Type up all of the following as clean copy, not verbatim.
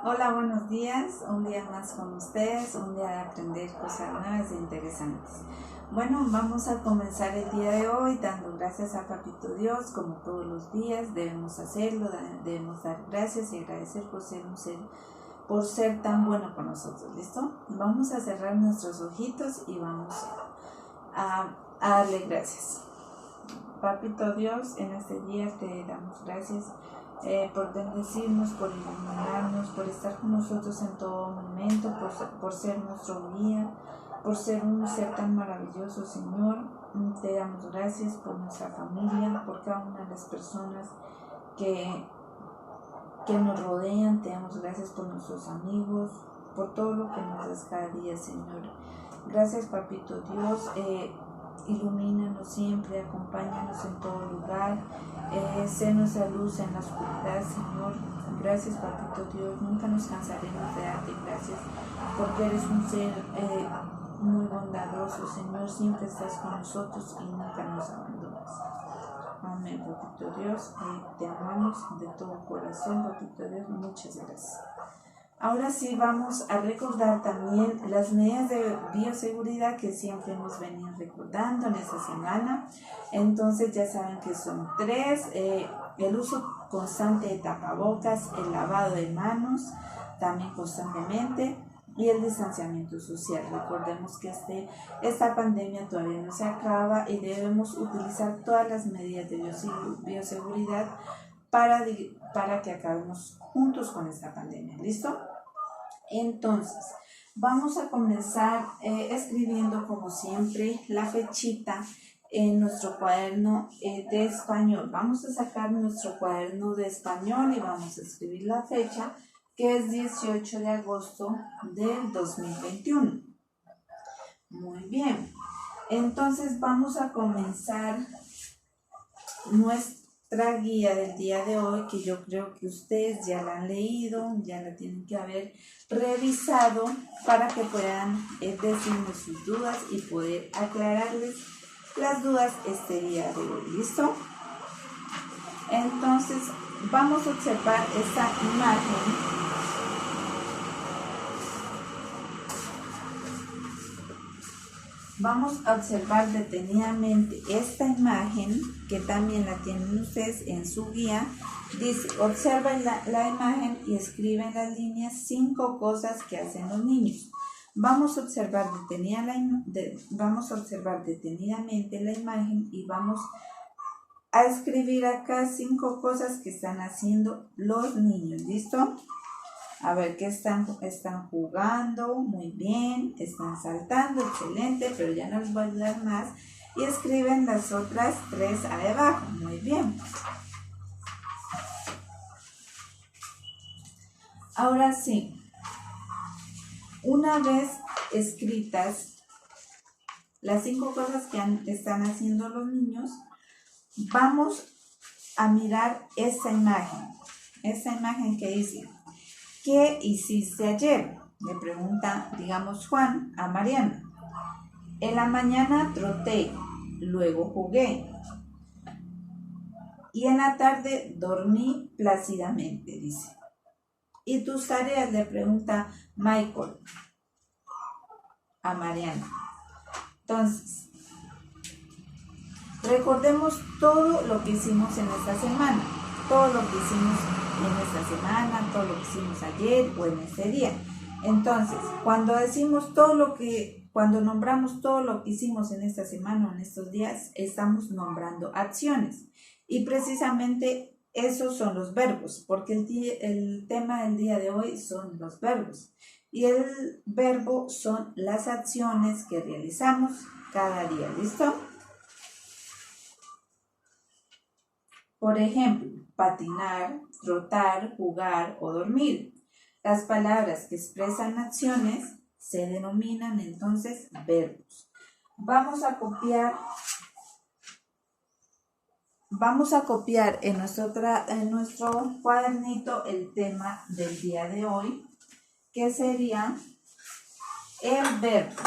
Hola, buenos días. Un día más con ustedes, un día de aprender cosas nuevas e interesantes. Bueno, vamos a comenzar el día de hoy dando gracias a Papito Dios, como todos los días debemos hacerlo, debemos dar gracias y agradecer por ser tan bueno con nosotros. ¿Listo? Vamos a cerrar nuestros ojitos y vamos a darle gracias. Papito Dios, en este día te damos gracias por bendecirnos, por iluminarnos, por estar con nosotros en todo momento, por ser nuestro guía, por ser un ser tan maravilloso, Señor. Te damos gracias por nuestra familia, por cada una de las personas que nos rodean. Te damos gracias por nuestros amigos, por todo lo que nos das cada día, Señor. Gracias, Papito Dios. Ilumínanos siempre, acompáñanos en todo lugar, sé nuestra luz en la oscuridad, Señor. Gracias, Papito Dios, nunca nos cansaremos de darte gracias, porque eres un ser muy bondadoso, Señor, siempre estás con nosotros y nunca nos abandonas. Amén, Papito Dios, te amamos de todo corazón, Papito Dios, muchas gracias. Ahora sí vamos a recordar también las medidas de bioseguridad que siempre hemos venido recordando en esta semana. Entonces ya saben que son 3, el uso constante de tapabocas, el lavado de manos también constantemente y el distanciamiento social. Recordemos que esta pandemia todavía no se acaba y debemos utilizar todas las medidas de bioseguridad para que acabemos juntos con esta pandemia. ¿Listo? Entonces, vamos a comenzar escribiendo como siempre la fechita en nuestro cuaderno de español. Vamos a sacar nuestro cuaderno de español y vamos a escribir la fecha, que es 18 de agosto del 2021. Muy bien. Entonces vamos a comenzar nuestra guía del día de hoy, que yo creo que ustedes ya la han leído, ya la tienen que haber revisado para que puedan decirnos sus dudas y poder aclararles las dudas este día de hoy. ¿Listo? Entonces vamos a observar esta imagen. Vamos a observar detenidamente esta imagen, que también la tienen ustedes en su guía. Dice, observen la imagen y escriben las líneas 5 cosas que hacen los niños. Vamos a observar detenidamente la imagen y vamos a escribir acá 5 cosas que están haciendo los niños. ¿Listo? A ver, ¿qué están jugando? Muy bien. Están saltando, excelente, pero ya no les voy a ayudar más. Y escriben las otras 3 abajo. Muy bien. Ahora sí, una vez escritas las 5 cosas que están haciendo los niños, vamos a mirar esta imagen. Esta imagen que dice, ¿qué hiciste ayer? Le pregunta, digamos, Juan a Mariana. En la mañana troté, luego jugué. Y en la tarde dormí plácidamente, dice. ¿Y tus tareas? Le pregunta Michael a Mariana. Entonces, recordemos todo lo que hicimos en esta semana. Todo lo que hicimos en esta semana, todo lo que hicimos ayer o en este día. Entonces, cuando nombramos todo lo que hicimos en esta semana o en estos días, estamos nombrando acciones. Y precisamente esos son los verbos, porque el tema del día de hoy son los verbos. Y el verbo son las acciones que realizamos cada día. ¿Listo? Por ejemplo, patinar, trotar, jugar o dormir. Las palabras que expresan acciones se denominan entonces verbos. Vamos a copiar en nuestro cuadernito el tema del día de hoy, que sería el verbo.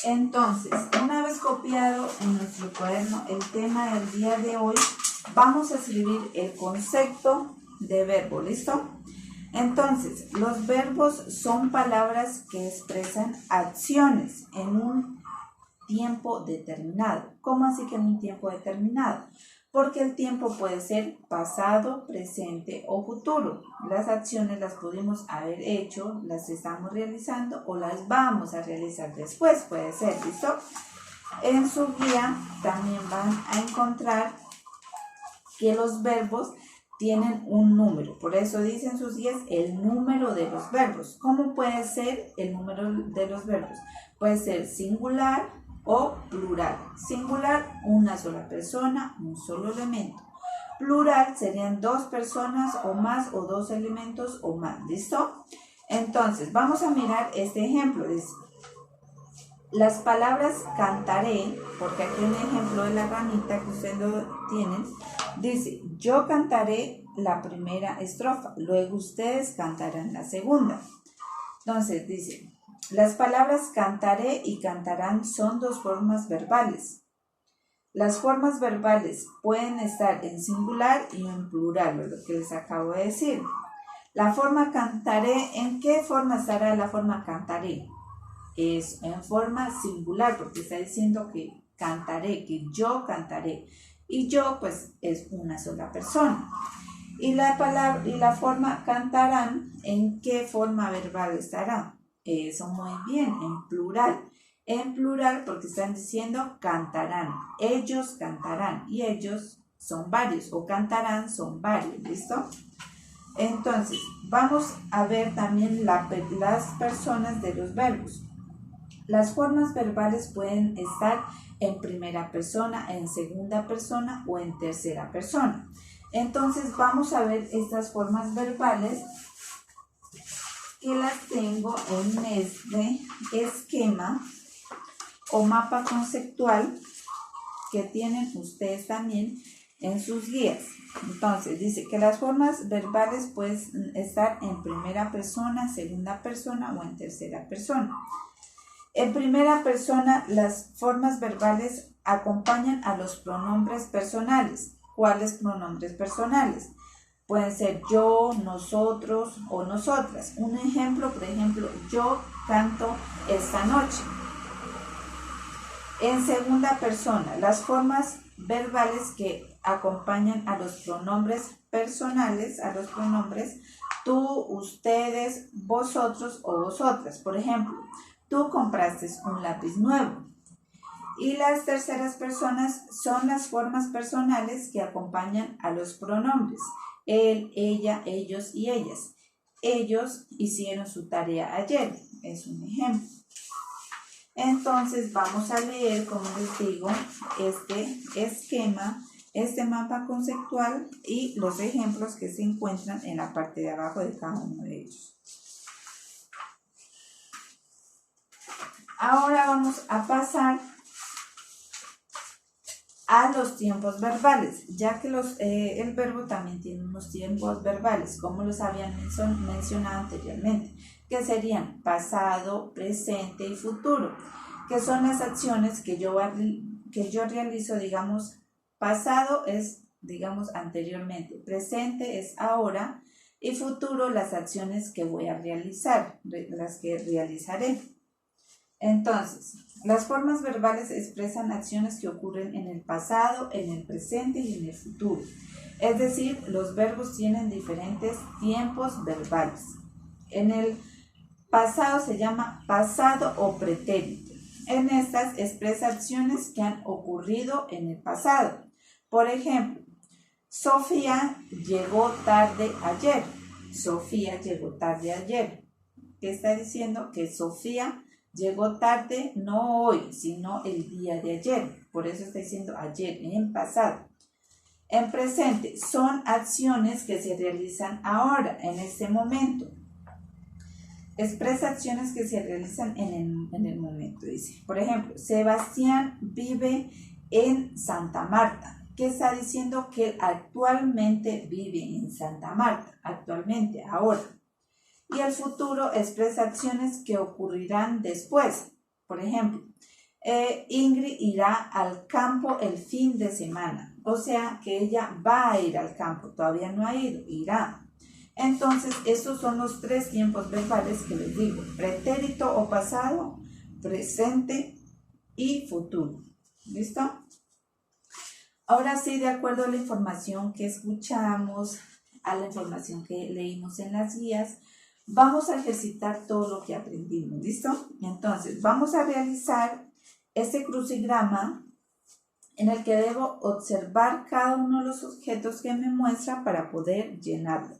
Entonces, una vez copiado en nuestro cuaderno el tema del día de hoy, vamos a escribir el concepto de verbo, ¿listo? Entonces, los verbos son palabras que expresan acciones en un tiempo determinado. ¿Cómo así que en un tiempo determinado? Porque el tiempo puede ser pasado, presente o futuro. Las acciones las pudimos haber hecho, las estamos realizando o las vamos a realizar después, puede ser, ¿listo? En su guía también van a encontrar que los verbos tienen un número, por eso dicen sus guías el número de los verbos. ¿Cómo puede ser el número de los verbos? Puede ser singular o plural. Singular, una sola persona, un solo elemento. Plural serían dos personas o más o dos elementos o más, ¿listo? Entonces, vamos a mirar este ejemplo. Dice, las palabras cantaré, porque aquí un ejemplo de la ranita que ustedes lo tienen, dice, yo cantaré la primera estrofa, luego ustedes cantarán la segunda. Entonces dice, las palabras cantaré y cantarán son dos formas verbales. Las formas verbales pueden estar en singular y en plural, lo que les acabo de decir. La forma cantaré, ¿en qué forma estará la forma cantaré? Es en forma singular, porque está diciendo que cantaré, que yo cantaré. Y yo, pues, es una sola persona. Y la forma cantarán, ¿en qué forma verbal estará? Eso muy bien, en plural. En plural porque están diciendo cantarán, ellos cantarán y ellos son varios o cantarán son varios, ¿listo? Entonces, vamos a ver también las personas de los verbos. Las formas verbales pueden estar en primera persona, en segunda persona o en tercera persona. Entonces, vamos a ver estas formas verbales que las tengo en este esquema o mapa conceptual que tienen ustedes también en sus guías. Entonces, dice que las formas verbales pueden estar en primera persona, segunda persona o en tercera persona. En primera persona, las formas verbales acompañan a los pronombres personales. ¿Cuáles pronombres personales? Pueden ser yo, nosotros o nosotras. Un ejemplo, por ejemplo, yo canto esta noche. En segunda persona, las formas verbales que acompañan a los pronombres personales, a los pronombres tú, ustedes, vosotros o vosotras. Por ejemplo, tú compraste un lápiz nuevo. Y las terceras personas son las formas personales que acompañan a los pronombres. Él, ella, ellos y ellas. Ellos hicieron su tarea ayer. Es un ejemplo. Entonces vamos a leer, como les digo, este esquema, este mapa conceptual y los ejemplos que se encuentran en la parte de abajo de cada uno de ellos. Ahora vamos a pasar a los tiempos verbales, ya que el verbo también tiene unos tiempos verbales, como los habían mencionado anteriormente, que serían pasado, presente y futuro, que son las acciones que yo realizo, digamos, pasado es, digamos, anteriormente, presente es ahora y futuro las acciones que voy a realizar, las que realizaré. Entonces, las formas verbales expresan acciones que ocurren en el pasado, en el presente y en el futuro. Es decir, los verbos tienen diferentes tiempos verbales. En el pasado se llama pasado o pretérito. En estas expresa acciones que han ocurrido en el pasado. Por ejemplo, Sofía llegó tarde ayer. Sofía llegó tarde ayer. ¿Qué está diciendo? Que Sofía llegó tarde, no hoy, sino el día de ayer. Por eso está diciendo ayer, en pasado. En presente, son acciones que se realizan ahora, en este momento. Expresa acciones que se realizan en el momento, dice. Por ejemplo, Sebastián vive en Santa Marta. ¿Qué está diciendo? Que él actualmente vive en Santa Marta. Actualmente, ahora. Y el futuro expresa acciones que ocurrirán después. Por ejemplo, Ingrid irá al campo el fin de semana. O sea que ella va a ir al campo, todavía no ha ido, irá. Entonces, estos son los tres tiempos verbales que les digo: pretérito o pasado, presente y futuro. ¿Listo? Ahora sí, de acuerdo a la información que escuchamos, a la información que leímos en las guías, vamos a ejercitar todo lo que aprendimos. ¿Listo? Entonces, vamos a realizar este crucigrama en el que debo observar cada uno de los objetos que me muestra para poder llenarlo.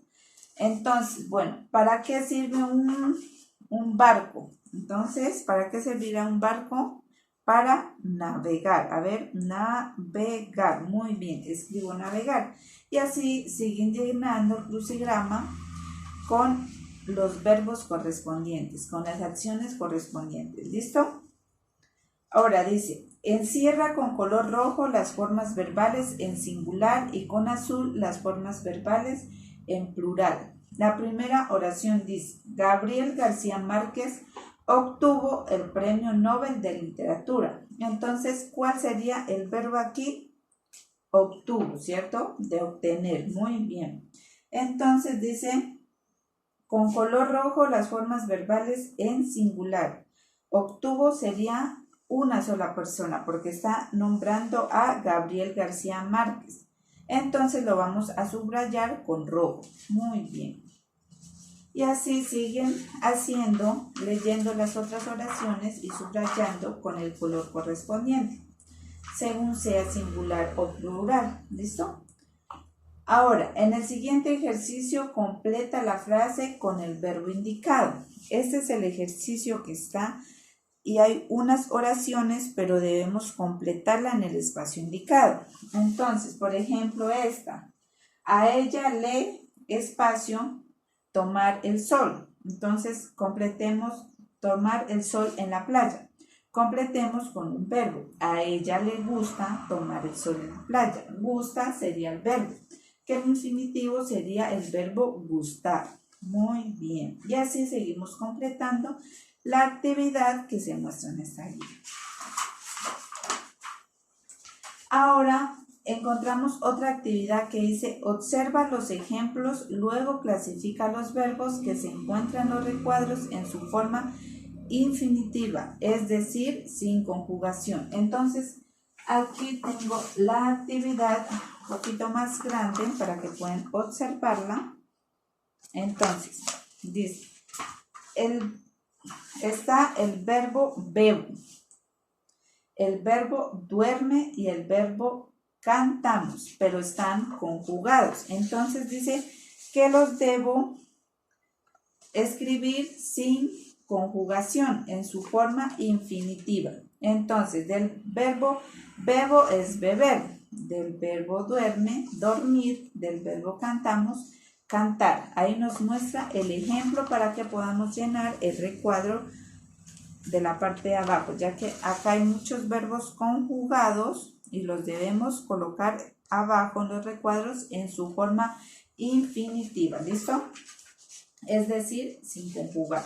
Entonces, bueno, ¿para qué sirve un barco? Entonces, ¿para qué servirá un barco? Para navegar. A ver, navegar. Muy bien, escribo navegar. Y así siguen llenando el crucigrama con los verbos correspondientes, con las acciones correspondientes. ¿Listo? Ahora dice, encierra con color rojo las formas verbales en singular y con azul las formas verbales en plural. La primera oración dice, Gabriel García Márquez obtuvo el Premio Nobel de Literatura. Entonces, ¿cuál sería el verbo aquí? Obtuvo, ¿cierto? De obtener. Muy bien. Entonces dice, con color rojo las formas verbales en singular. Obtuvo sería una sola persona porque está nombrando a Gabriel García Márquez. Entonces lo vamos a subrayar con rojo. Muy bien. Y así siguen haciendo, leyendo las otras oraciones y subrayando con el color correspondiente, según sea singular o plural. ¿Listo? Ahora, en el siguiente ejercicio completa la frase con el verbo indicado. Este es el ejercicio que está y hay unas oraciones, pero debemos completarla en el espacio indicado. Entonces, por ejemplo, esta. A ella le, espacio, tomar el sol. Entonces, completemos tomar el sol en la playa. Completemos con un verbo. A ella le gusta tomar el sol en la playa. Gusta sería el verbo, que el infinitivo sería el verbo gustar. Muy bien. Y así seguimos completando la actividad que se muestra en esta guía. Ahora encontramos otra actividad que dice observa los ejemplos, luego clasifica los verbos que se encuentran en los recuadros en su forma infinitiva, es decir, sin conjugación. Entonces, aquí tengo la actividad un poquito más grande para que puedan observarla. Entonces, dice, está el verbo bebo, el verbo duerme y el verbo cantamos, pero están conjugados. Entonces dice que los debo escribir sin conjugación en su forma infinitiva. Entonces, del verbo bebo es beber, del verbo duerme, dormir, del verbo cantamos, cantar. Ahí nos muestra el ejemplo para que podamos llenar el recuadro de la parte de abajo, ya que acá hay muchos verbos conjugados y los debemos colocar abajo en los recuadros en su forma infinitiva. ¿Listo? Es decir, sin conjugar.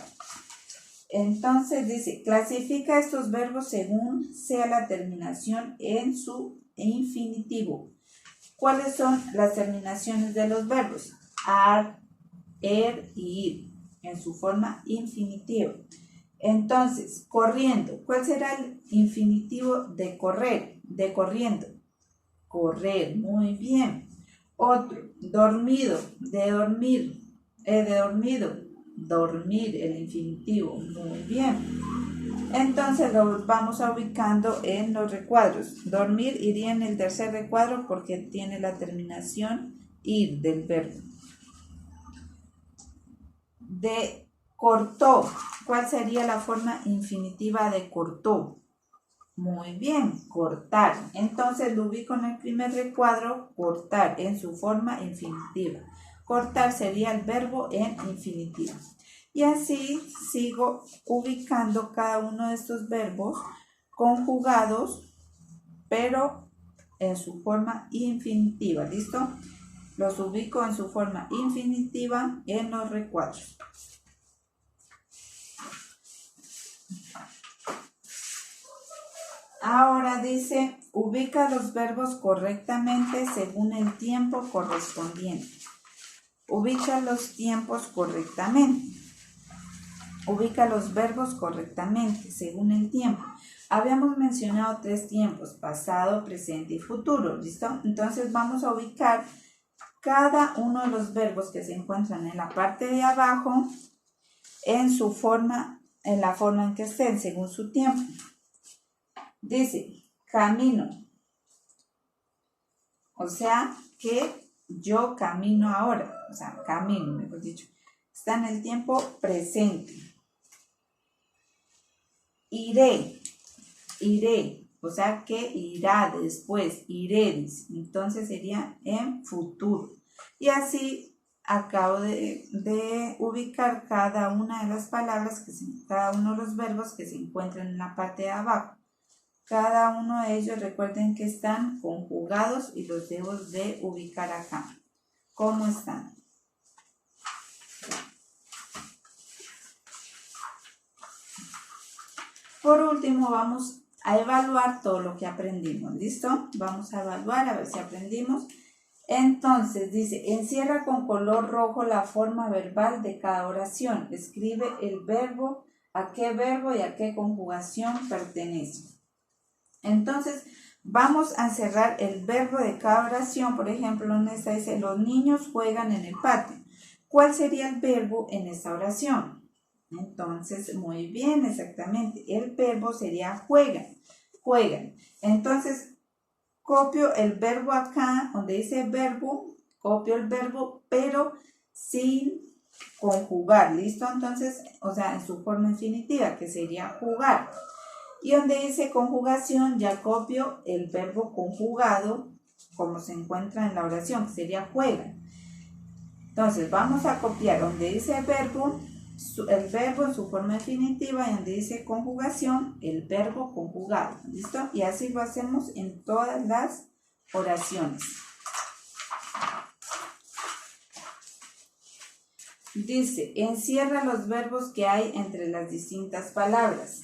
Entonces dice, clasifica estos verbos según sea la terminación en su infinitivo. ¿Cuáles son las terminaciones de los verbos? Ar, er y ir, en su forma infinitiva. Entonces, corriendo, ¿cuál será el infinitivo de correr? De corriendo. Correr, muy bien. Otro, dormido, de dormir, de dormido, dormir, el infinitivo, muy bien. Entonces lo vamos a ubicando en los recuadros. Dormir iría en el tercer recuadro porque tiene la terminación ir del verbo. De cortó, ¿cuál sería la forma infinitiva de cortó? Muy bien, cortar. Entonces lo ubico en el primer recuadro, cortar, en su forma infinitiva. Cortar sería el verbo en infinitivo. Y así sigo ubicando cada uno de estos verbos conjugados, pero en su forma infinitiva. ¿Listo? Los ubico en su forma infinitiva en los recuadros. Ahora dice, ubica los verbos correctamente según el tiempo correspondiente. Ubica los tiempos correctamente. Ubica los verbos correctamente según el tiempo. Habíamos mencionado 3 tiempos, pasado, presente y futuro, ¿listo? Entonces vamos a ubicar cada uno de los verbos que se encuentran en la parte de abajo en su forma, en la forma en que estén, según su tiempo. Dice, camino. O sea, que yo camino ahora. O sea, camino, mejor dicho. Está en el tiempo presente. Iré. Iré. O sea, que irá después. Iréis. Entonces sería en futuro. Y así acabo de ubicar cada una de las palabras, cada uno de los verbos que se encuentran en la parte de abajo. Cada uno de ellos, recuerden que están conjugados y los debo de ubicar acá. ¿Cómo están? Por último, vamos a evaluar todo lo que aprendimos. ¿Listo? Vamos a evaluar a ver si aprendimos. Entonces, dice, encierra con color rojo la forma verbal de cada oración. Escribe el verbo, a qué verbo y a qué conjugación pertenece. Entonces, vamos a encerrar el verbo de cada oración. Por ejemplo, en esta dice, los niños juegan en el patio. ¿Cuál sería el verbo en esta oración? Entonces, muy bien, exactamente. El verbo sería juegan. Juegan. Entonces, copio el verbo acá, donde dice verbo, copio el verbo, pero sin conjugar. ¿Listo? Entonces, o sea, en su forma infinitiva, que sería jugar. Y donde dice conjugación, ya copio el verbo conjugado como se encuentra en la oración, que sería juega. Entonces vamos a copiar donde dice verbo, el verbo en su forma definitiva, y donde dice conjugación, el verbo conjugado. ¿Listo? Y así lo hacemos en todas las oraciones. Dice, encierra los verbos que hay entre las distintas palabras.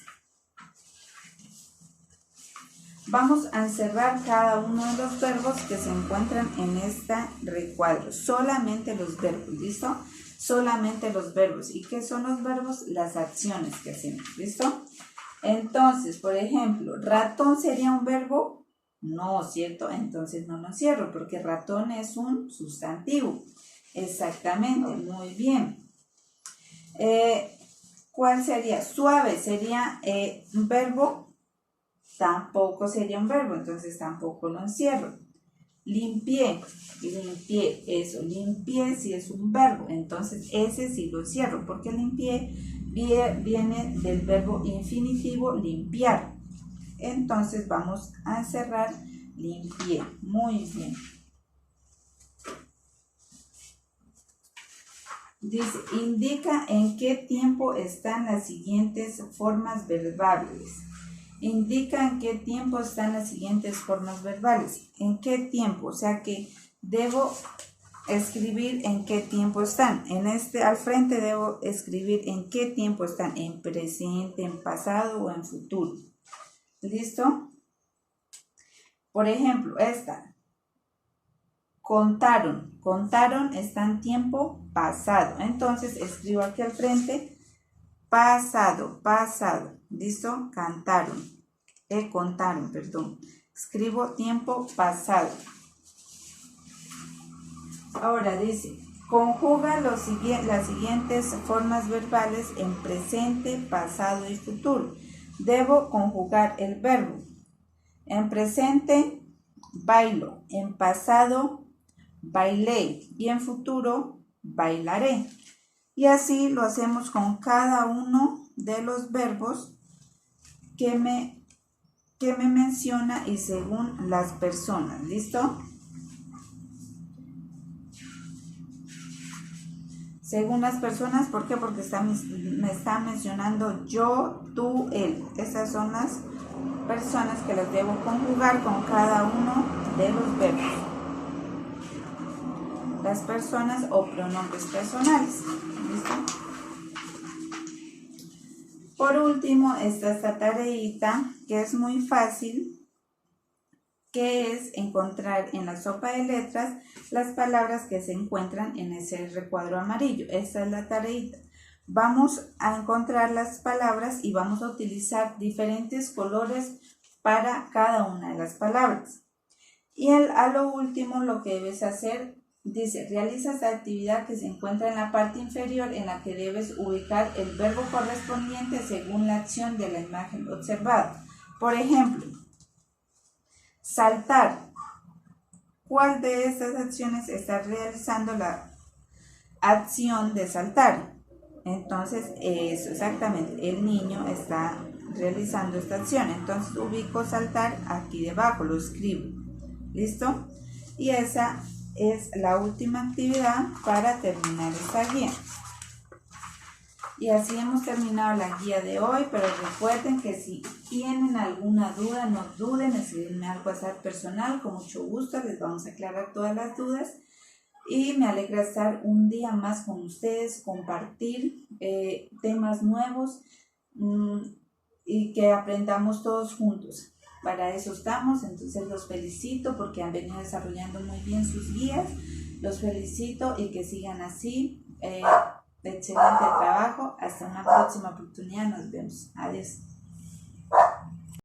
Vamos a encerrar cada uno de los verbos que se encuentran en este recuadro. Solamente los verbos, ¿listo? Solamente los verbos. ¿Y qué son los verbos? Las acciones que hacemos, ¿listo? Entonces, por ejemplo, ¿ratón sería un verbo? No, ¿cierto? Entonces no lo encierro porque ratón es un sustantivo. Exactamente, muy bien. ¿Cuál sería? Suave sería un verbo. Tampoco sería un verbo, entonces tampoco lo encierro. Limpié, eso, limpié sí es un verbo, entonces ese sí lo encierro, porque limpié viene del verbo infinitivo limpiar. Entonces vamos a encerrar limpié, muy bien. Dice, indica en qué tiempo están las siguientes formas verbales. Indica en qué tiempo están las siguientes formas verbales. ¿En qué tiempo? O sea que debo escribir en qué tiempo están. Al frente debo escribir en qué tiempo están. En presente, en pasado o en futuro. ¿Listo? Por ejemplo, esta. Contaron. Contaron está en tiempo pasado. Entonces escribo aquí al frente pasado, pasado. ¿Listo? Cantaron. Contaron, perdón. Escribo tiempo pasado. Ahora dice, conjuga las siguientes formas verbales en presente, pasado y futuro. Debo conjugar el verbo. En presente, bailo. En pasado, bailé. Y en futuro, bailaré. Y así lo hacemos con cada uno de los verbos que me menciona y según las personas. ¿Listo? Según las personas, ¿por qué? Porque me está mencionando yo, tú, él. Esas son las personas que las debo conjugar con cada uno de los verbos. Las personas o pronombres personales. ¿Listo? Por último está esta tareita que es muy fácil, que es encontrar en la sopa de letras las palabras que se encuentran en ese recuadro amarillo. Esta es la tareita. Vamos a encontrar las palabras y vamos a utilizar diferentes colores para cada una de las palabras. Y a lo último lo que debes hacer, dice, realiza esta actividad que se encuentra en la parte inferior en la que debes ubicar el verbo correspondiente según la acción de la imagen observada. Por ejemplo, saltar. ¿Cuál de estas acciones está realizando la acción de saltar? Entonces, eso exactamente, el niño está realizando esta acción. Entonces, ubico saltar aquí debajo, lo escribo. ¿Listo? Y esa es la última actividad para terminar esta guía. Y así hemos terminado la guía de hoy, pero recuerden que si tienen alguna duda, no duden en escribirme al WhatsApp personal, con mucho gusto les vamos a aclarar todas las dudas. Y me alegra estar un día más con ustedes, compartir temas nuevos y que aprendamos todos juntos. Para eso estamos, entonces los felicito porque han venido desarrollando muy bien sus guías. Los felicito y que sigan así. Excelente trabajo. Hasta una próxima oportunidad. Nos vemos. Adiós.